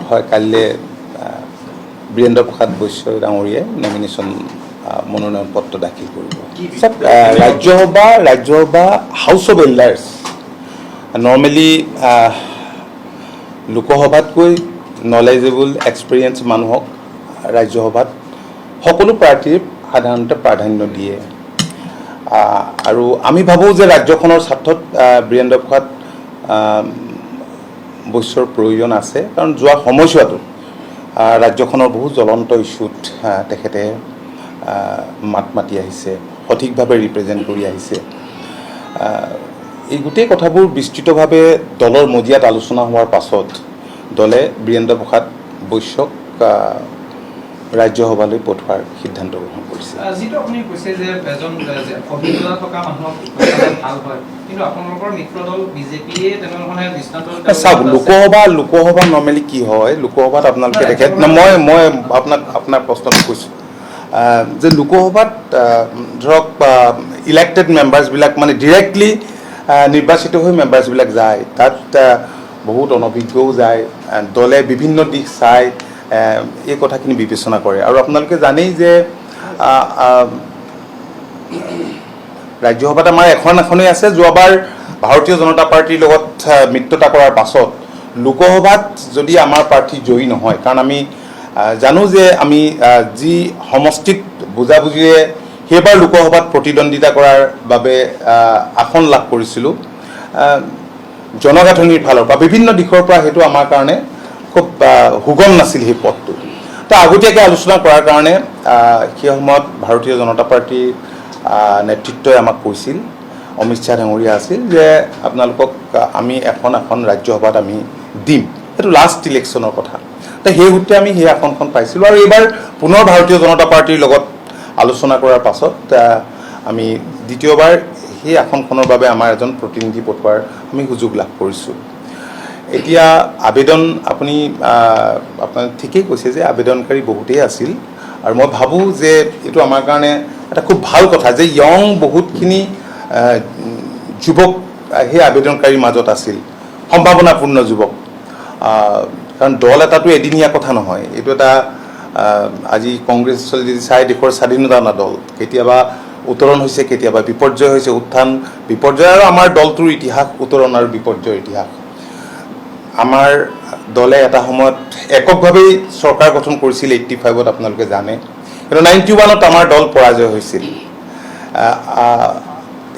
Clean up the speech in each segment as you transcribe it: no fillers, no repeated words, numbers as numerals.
হয় কাইলৈ বীৰেন্দ্ৰ প্ৰসাদ বৈশ্য ডাঙৰীয়াই নমিনেশ্যন মনোনয়ন পত্ৰ দাখিল কৰিব। Rajya Sabha house of elders normally লোকসভাতকৈ নলেজেবল এক্সপিৰিয়েঞ্চ মানুহক ৰাজ্যসভাত সকলো প্ৰাৰ্থীৰ সাধাৰণতে প্ৰাধান্য দিয়ে আৰু আমি ভাবোঁ যে ৰাজ্যখনৰ স্বাৰ্থত বীৰেন্দ্ৰ প্ৰসাদ বৈশ্যৰ প্ৰয়োজন আছে কাৰণ যোৱা সময়ছোৱাটোত ৰাজ্যখনৰ বহু জ্বলন্ত ইছ্যুত তেখেতে মাত মাতি আহিছে, সঠিকভাৱে ৰিপ্ৰেজেণ্ট কৰি আহিছে। এই গোটেই কথাবোৰ বিস্তৃতভাৱে দলৰ মজিয়াত আলোচনা হোৱাৰ পাছত দলে বীৰেন্দ্ৰ প্ৰসাদ বৈশ্যক ৰাজ্যসভালৈ পঠোৱাৰ সিদ্ধান্ত গ্ৰহণ কৰিছে। যিটো আপুনি কৈছে যে এজন অভিজ্ঞতা থকা মানুহক ভাল হয়, কিন্তু আপোনালোকৰ মিত্ৰ দল বিজেপিয়ে তেনেধৰণে দৃষ্টান্ত চাওক লোকসভা নৰ্মেলি কি হয়, লোকসভাত আপোনালোকে দেখে মই আপোনাৰ প্ৰশ্নটো কৈছোঁ যে লোকসভাত ধৰক ইলেক্টেড মেম্বাৰ্ছবিলাক মানে ডিৰেক্টলি নিৰ্বাচিত হৈ মেম্বাৰ্ছবিলাক যায়, তাত বহুত অনভিজ্ঞও যায়, দলে বিভিন্ন দিশ চাই এই কথাখিনি বিবেচনা কৰে আৰু আপোনালোকে জানেই যে ৰাজ্যসভাত আমাৰ এখনেই আছে। যোৱাবাৰ ভাৰতীয় জনতা পাৰ্টীৰ লগত মিত্ৰতা কৰাৰ পাছত লোকসভাত যদি আমাৰ প্ৰাৰ্থী জয়ী নহয়, কাৰণ আমি জানো যে আমি যি সমষ্টিক বুজাবুজিৰে সেইবাৰ লোকসভাত প্ৰতিদ্বন্দ্বিতা কৰাৰ বাবে আসন লাভ কৰিছিলোঁ, জনগাঁথনিৰ ফালৰ পৰা বিভিন্ন দিশৰ পৰা সেইটো আমাৰ কাৰণে খুব সুগম নাছিল সেই পথটো। তো আগতীয়াকৈ আলোচনা কৰাৰ কাৰণে সেই সময়ত ভাৰতীয় জনতা পাৰ্টীৰ নেতৃত্বই আমাক কৈছিল, অমিত শ্বাহ ডাঙৰীয়া আছিল, যে আপোনালোকক আমি এখন ৰাজ্যসভাত আমি দিম, সেইটো লাষ্ট ইলেকশ্যনৰ কথা। তো সেই সূত্ৰে আমি সেই আসনখন পাইছিলোঁ আৰু এইবাৰ পুনৰ ভাৰতীয় জনতা পাৰ্টীৰ লগত আলোচনা কৰাৰ পাছত আমি দ্বিতীয়বাৰ সেই আসনখনৰ বাবে আমাৰ এজন প্ৰতিনিধি পঠোৱাৰ আমি সুযোগ লাভ কৰিছোঁ। এতিয়া আবেদন আপুনি ঠিকেই কৈছে যে আবেদনকাৰী বহুতেই আছিল আৰু মই ভাবোঁ যে এইটো আমাৰ কাৰণে এটা খুব ভাল কথা যে য়ং বহুতখিনি যুৱক সেই আবেদনকাৰীৰ মাজত আছিল, সম্ভাৱনাপূৰ্ণ যুৱক। কাৰণ দল এটাটো এদিনীয়া কথা নহয়, এইটো এটা আজি কংগ্ৰেছ যদি চাই দেশৰ স্বাধীনতা অনা দল, কেতিয়াবা উত্তৰণ হৈছে, কেতিয়াবা বিপৰ্যয় হৈছে, উত্থান বিপৰ্যয়, আৰু আমাৰ দলটোৰ ইতিহাস উত্তৰণ আৰু বিপৰ্যয়ৰ ইতিহাস। আমাৰ দলে এটা সময়ত এককভাৱেই চৰকাৰ গঠন কৰিছিল 85ত, আপোনালোকে জানে, কিন্তু 91ত আমাৰ দল পৰাজয় হৈছিল।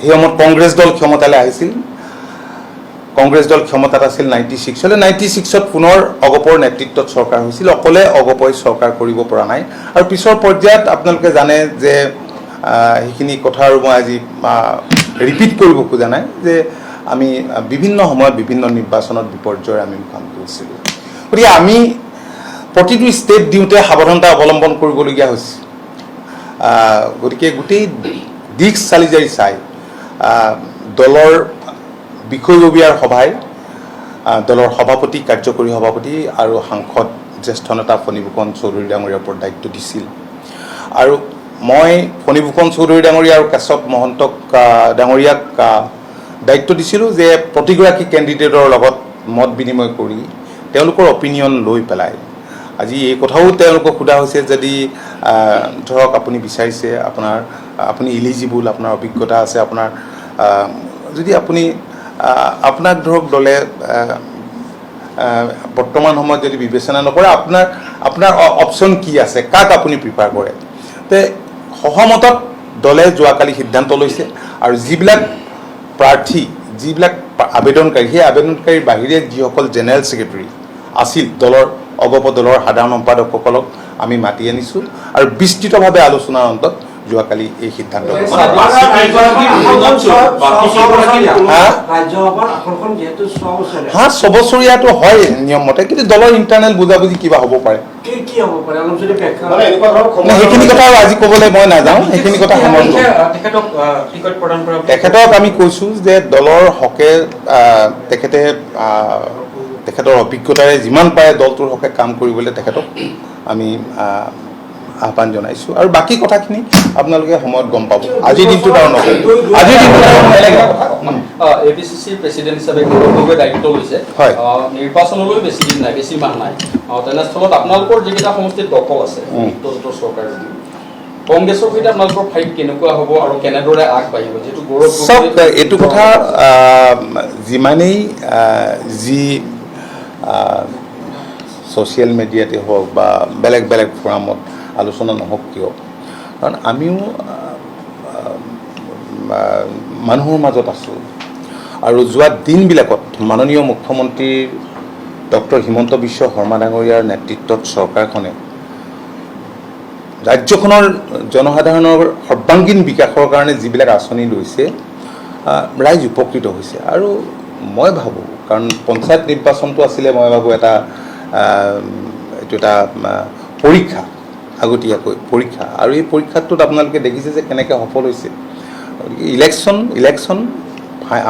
সেই সময়ত কংগ্ৰেছ দল ক্ষমতালৈ আহিছিল, কংগ্ৰেছ দল ক্ষমতাত আছিল 96লৈ। 96ত পুনৰ অগপৰ নেতৃত্বত চৰকাৰ হৈছিল, অকলে অগপই চৰকাৰ কৰিব পৰা নাই আৰু পিছৰ পৰ্যায়ত আপোনালোকে জানে যে সেইখিনি কথা আৰু মই আজি ৰিপিট কৰিব খোজা নাই যে আমি বিভিন্ন সময়ত বিভিন্ন নিৰ্বাচনত বিপৰ্যয়ৰ আমি মুখামুখি হৈছিলোঁ। গতিকে আমি প্ৰতিটো ষ্টেপ দিওঁতে সাৱধানতা অৱলম্বন কৰিবলগীয়া হৈছে। গতিকে গোটেই দিশ চালি জাৰি চাই দলৰ বিষয়ববীয়াৰ সভাই দলৰ সভাপতি, কাৰ্যকৰী সভাপতি আৰু সাংসদ জ্যেষ্ঠ নেতা ফণীভূষণ চৌধুৰী ডাঙৰীয়াৰ ওপৰত দায়িত্ব দিছিল আৰু মই ফণীভূষণ চৌধুৰী ডাঙৰীয়া আৰু কেশৱ মহন্তক ডাঙৰীয়াক দায়িত্ব দিছিলোঁ যে প্ৰতিগৰাকী কেণ্ডিডেটৰ লগত মত বিনিময় কৰি তেওঁলোকৰ অপিনিয়ন লৈ পেলাই, আজি এই কথাও তেওঁলোকক সোধা হৈছে যদি ধৰক আপুনি বিচাৰিছে, আপুনি ইলিজিবল, আপোনাৰ অভিজ্ঞতা আছে, আপোনাৰ যদি আপোনাক ধৰক দলে বৰ্তমান সময়ত যদি বিবেচনা নকৰে, আপোনাৰ অপশ্যন কি আছে, কাক আপুনি প্ৰিফাৰ কৰে। তে সহমতত দলে যোৱাকালি সিদ্ধান্ত লৈছে আৰু যিবিলাক প্ৰাৰ্থী, যিবিলাক আবেদনকাৰী, সেই আবেদনকাৰীৰ বাহিৰে যিসকল জেনেৰেল ছেক্ৰেটাৰী আছিল দলৰ অগপ দলৰ সাধাৰণ সম্পাদকসকলক আমি মাতি আনিছোঁ আৰু বিস্তৃতভাৱে আলোচনাৰ অন্তত যোৱাকালি এই সিদ্ধান্ত ছবছৰীয়াটো হয় নিয়ম মতে, কিন্তু দলৰ ইণ্টাৰনেল বুজাবুজি কিবা হ'ব পাৰে, সেইখিনি কথা আৰু আজি ক'বলৈ মই নাযাওঁ, সেইখিনি কথা সময় তেখেতক আমি কৈছোঁ যে দলৰ হকে তেখেতৰ অভিজ্ঞতাৰে যিমান পাৰে দলটোৰ হকে কাম কৰিবলৈ তেখেতক আমি আহ্বান জনাইছোঁ আৰু বাকী কথাখিনি আপোনালোকে সময়ত গম পাব আজিৰ দিনটোত আৰু নকওঁ আজিৰ দিনটোত আৰু বেলেগ কথা APCCৰ প্ৰেচিডেণ্ট হিচাপে গৌৰৱ গগৈয়ে দায়িত্ব লৈছে হয় নিৰ্বাচনলৈ বেছি দিন নাই বেছি মাহ নাই তেনেস্থলত আপোনালোকৰ যিকেইটা সমষ্টিত দখল আছে মিত্ৰজোঁটৰ চৰকাৰ কংগ্ৰেছৰ সৈতে আপোনালোকৰ ফাইট কেনেকুৱা হ'ব আৰু কেনেদৰে আগবাঢ়িব যিহেতু গৌৰৱ চব এইটো কথা যিমানেই যি ছ'চিয়েল মিডিয়াতে হওক বা বেলেগ বেলেগ ফোৰামত আলোচনা নহওক কিয় কাৰণ আমিও মানুহৰ মাজত আছোঁ আৰু যোৱা দিনবিলাকত মাননীয় মুখ্যমন্ত্ৰী ডক্টৰ হিমন্ত বিশ্ব শৰ্মা ডাঙৰীয়াৰ নেতৃত্বত চৰকাৰখনে ৰাজ্যখনৰ জনসাধাৰণৰ সৰ্বাংগীন বিকাশৰ কাৰণে যিবিলাক আঁচনি লৈছে ৰাইজ উপকৃত হৈছে আৰু মই ভাবোঁ কাৰণ পঞ্চায়ত নিৰ্বাচনটো আছিলে মই ভাবোঁ এইটো এটা পৰীক্ষা আগতীয়াকৈ পৰীক্ষা আৰু এই পৰীক্ষাটোত আপোনালোকে দেখিছে যে কেনেকৈ সফল হৈছে ইলেকশ্যন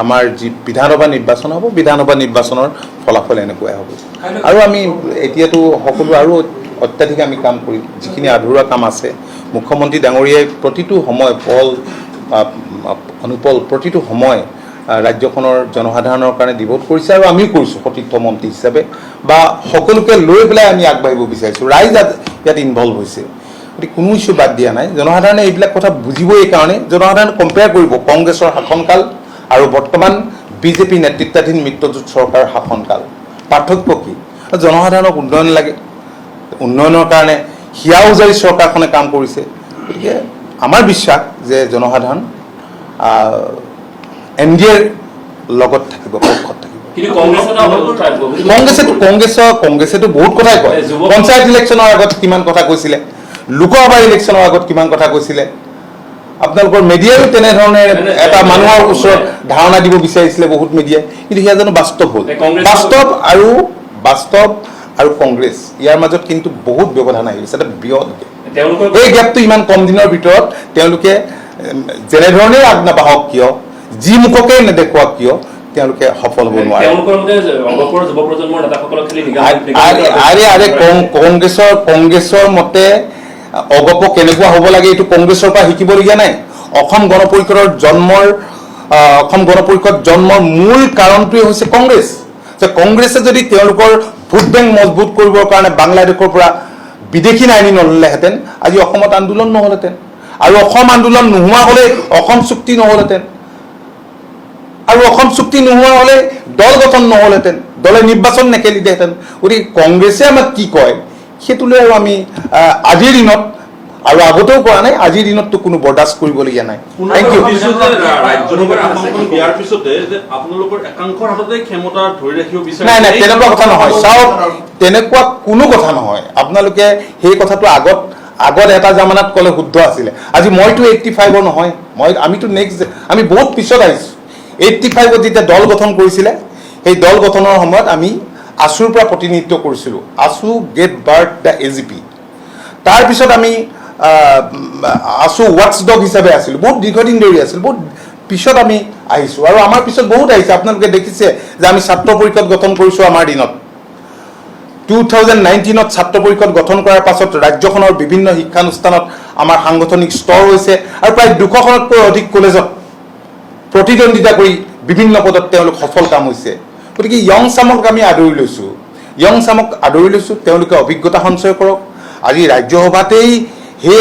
আমাৰ যি বিধানসভা নিৰ্বাচন হ'ব বিধানসভা নিৰ্বাচনৰ ফলাফল এনেকুৱাই হ'ব আৰু আমি এতিয়াতো সকলো আৰু অত্যাধিক আমি কাম কৰিম যিখিনি আধৰুৱা কাম আছে মুখ্যমন্ত্ৰী ডাঙৰীয়াই প্ৰতিটো সময় অনুপল প্ৰতিটো সময় ৰাজ্যখনৰ জনসাধাৰণৰ কাৰণে ডিভোট কৰিছে আৰু আমিও কৰিছোঁ সতীৰ্থ মন্ত্ৰী হিচাপে বা সকলোকে লৈ পেলাই আমি আগবাঢ়িব বিচাৰিছোঁ ৰাইজ ইয়াত ইনভলভ হৈছে গতিকে কোনো ইছ্যু বাদ দিয়া নাই জনসাধাৰণে এইবিলাক কথা বুজিবই এইকাৰণে জনসাধাৰণে কম্পেয়াৰ কৰিব কংগ্ৰেছৰ শাসনকাল আৰু বৰ্তমান বিজেপি নেতৃত্বাধীন মিত্ৰজোঁট চৰকাৰৰ শাসনকাল পাৰ্থক্য কি জনসাধাৰণক উন্নয়ন লাগে উন্নয়নৰ কাৰণে হিয়া উজাৰি চৰকাৰখনে কাম কৰিছে গতিকে আমাৰ বিশ্বাস যে জনসাধাৰণ NDAৰ লগত থাকিব পক্ষত থাকিব কংগ্ৰেছেতো বহুত কথাই কয় পঞ্চায়ত ইলেকশ্যনৰ আগত কিমান কথা কৈছিলে লোকসভা ইলেকশ্যনৰ আগত কিমান কথা কৈছিলে আপোনালোকৰ মিডিয়াও তেনেধৰণে এটা মানুহৰ ওচৰত ধাৰণা দিব বিচাৰিছিলে বহুত মিডিয়াই কিন্তু সেয়া জানো বাস্তৱ হ'ল বাস্তৱ আৰু কংগ্ৰেছ ইয়াৰ মাজত কিন্তু বহুত ব্যৱধান আহিছে এটা বৃহৎ এই গেপটো ইমান কম দিনৰ ভিতৰত তেওঁলোকে যেনেধৰণেই আগ নাবাঢ়ক কিয় যি মুখকে নেদেখুৱাক কিয় তেওঁলোকে সফল হ'ব নোৱাৰে কংগ্ৰেছৰ মতে অগপ কেনেকুৱা হ'ব লাগে এইটো কংগ্ৰেছৰ পৰা শিকিবলগীয়া নাই অসম গণ পৰিষদ জন্মৰ মূল কাৰণটোৱে হৈছে কংগ্ৰেছ যে কংগ্ৰেছে যদি তেওঁলোকৰ ভোট বেংক মজবুত কৰিবৰ কাৰণে বাংলাদেশৰ পৰা বিদেশী আইনী নললেহেঁতেন আজি অসমত আন্দোলন নহ'লহেঁতেন আৰু অসম আন্দোলন নোহোৱা হ'লে অসম চুক্তি নহ'লহেঁতেন আৰু অসম চুক্তি নোহোৱা হ'লে দল গঠন নহ'লহেঁতেন দলে নিৰ্বাচন নেখেলিলেহেঁতেন গতিকে কংগ্ৰেছে আমাক কি কয় সেইটো লৈ আৰু আমি আজিৰ দিনত আৰু আগতেও কৰা নাই আজিৰ দিনততো কোনো বৰদাস্ত কৰিবলগীয়া নাই থেংক ইউ নাই তেনেকুৱা কথা নহয় চাওক তেনেকুৱা কোনো কথা নহয় আপোনালোকে সেই কথাটো আগত এটা জামানাত ক'লে শুদ্ধ আছিলে আজি মইতো 85ৰ নহয় আমিতো নেক্সট আমি বহুত পিছত আহিছোঁ 85ত যেতিয়া দল গঠন কৰিছিলে সেই দল গঠনৰ সময়ত আমি আছুৰ পৰা প্ৰতিনিধিত্ব কৰিছিলোঁ আছু গেট বাৰ্ড দ্য AGP তাৰপিছত আমি আছু ৱাটছডগ হিচাপে আছিলোঁ বহুত দীৰ্ঘদিন ধৰি আছিলোঁ বহুত পিছত আমি আহিছোঁ আৰু আমাৰ পিছত বহুত আহিছে আপোনালোকে দেখিছে যে আমি ছাত্ৰ পৰিষদ গঠন কৰিছোঁ আমাৰ দিনত 2019ত ছাত্ৰ পৰিষদ গঠন কৰাৰ পাছত ৰাজ্যখনৰ বিভিন্ন শিক্ষানুষ্ঠানত আমাৰ সাংগঠনিক স্তৰ হৈছে আৰু প্ৰায় 200খনতকৈ অধিক কলেজত প্ৰতিদ্বন্দ্বিতা কৰি বিভিন্ন পদত তেওঁলোক সফল কাম হৈছে গতিকে য়ং চামক আমি আদৰি লৈছোঁ তেওঁলোকে অভিজ্ঞতা সঞ্চয় কৰক আজি ৰাজ্যসভাতেই সেই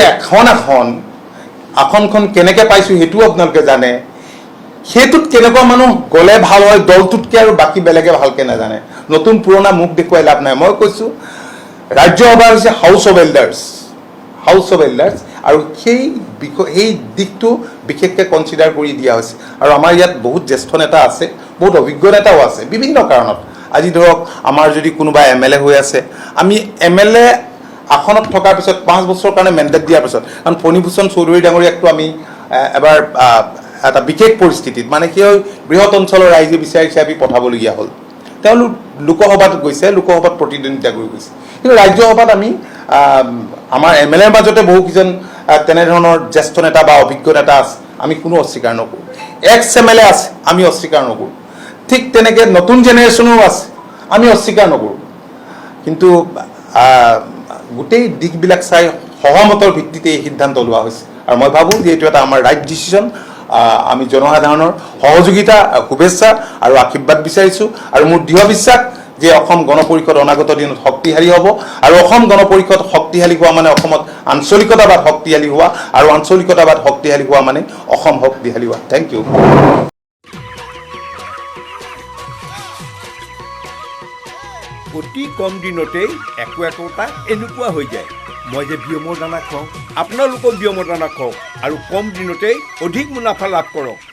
আসনখন কেনেকৈ পাইছোঁ সেইটোও আপোনালোকে জানে সেইটোত কেনেকুৱা মানুহ গ'লে ভাল হয় দলটোতকৈ আৰু বাকী বেলেগে ভালকৈ নাজানে নতুন পুৰণা মুখ দেখুৱাই লাভ নাই মই কৈছোঁ ৰাজ্যসভা হৈছে হাউচ অফ এল্ডাৰ্ছ আৰু সেই দিশটো বিশেষকৈ কনচিডাৰ কৰি দিয়া হৈছে আৰু আমাৰ ইয়াত বহুত জ্যেষ্ঠ নেতা আছে বহুত অভিজ্ঞ নেতাও আছে বিভিন্ন কাৰণত আজি ধৰক আমাৰ যদি কোনোবা MLA হৈ আছে আমি MLA আসনত থকাৰ পিছত 5 বছৰৰ কাৰণে মেণ্ডেট দিয়াৰ পিছত কাৰণ ফণীভূষণ চৌধুৰী ডাঙৰীয়াকটো আমি এবাৰ এটা বিশেষ পৰিস্থিতিত মানে কি হয় বৃহৎ অঞ্চলৰ ৰাইজে বিচাৰিছে আমি পঠাবলগীয়া হ'ল তেওঁলোক লোকসভাত গৈছে লোকসভাত প্ৰতিদ্বন্দ্বিতা কৰি গৈছে কিন্তু ৰাজ্যসভাত আমি আমাৰ MLAৰ মাজতে বহুকেইজন তেনেধৰণৰ জ্যেষ্ঠ নেতা বা অভিজ্ঞ নেতা আছে আমি কোনো অস্বীকাৰ নকৰোঁ MLA আছে আমি অস্বীকাৰ নকৰোঁ ঠিক তেনেকৈ নতুন জেনেৰেশ্যনো আছে আমি অস্বীকাৰ নকৰোঁ কিন্তু গোটেই দিশবিলাক চাই সহমতৰ ভিত্তিতে এই সিদ্ধান্ত লোৱা হৈছে আৰু মই ভাবোঁ যে এইটো এটা আমাৰ ৰাইট ডিচিশ্যন আমি জনসাধাৰণৰ সহযোগিতা শুভেচ্ছা আৰু আশীৰ্বাদ বিচাৰিছোঁ আৰু মোৰ দৃঢ় বিশ্বাস যে অসম গণ পৰিষদ অনাগত দিনত শক্তিশালী হ'ব আৰু অসম গণ পৰিষদ শক্তিশালী হোৱা মানে অসমত আঞ্চলিকতাবাদ শক্তিশালী হোৱা আৰু আঞ্চলিকতাবাদ শক্তিশালী হোৱা মানে অসম শক্তিশালী হোৱা থেংক ইউ অতি কম দিনতেই একোটা এনেকুৱা হৈ যায় মই যে বিয়মৰ দানা খাওঁ আপোনালোকেও বিয়মৰ দানা খাওক আৰু কম দিনতেই অধিক মুনাফা লাভ কৰক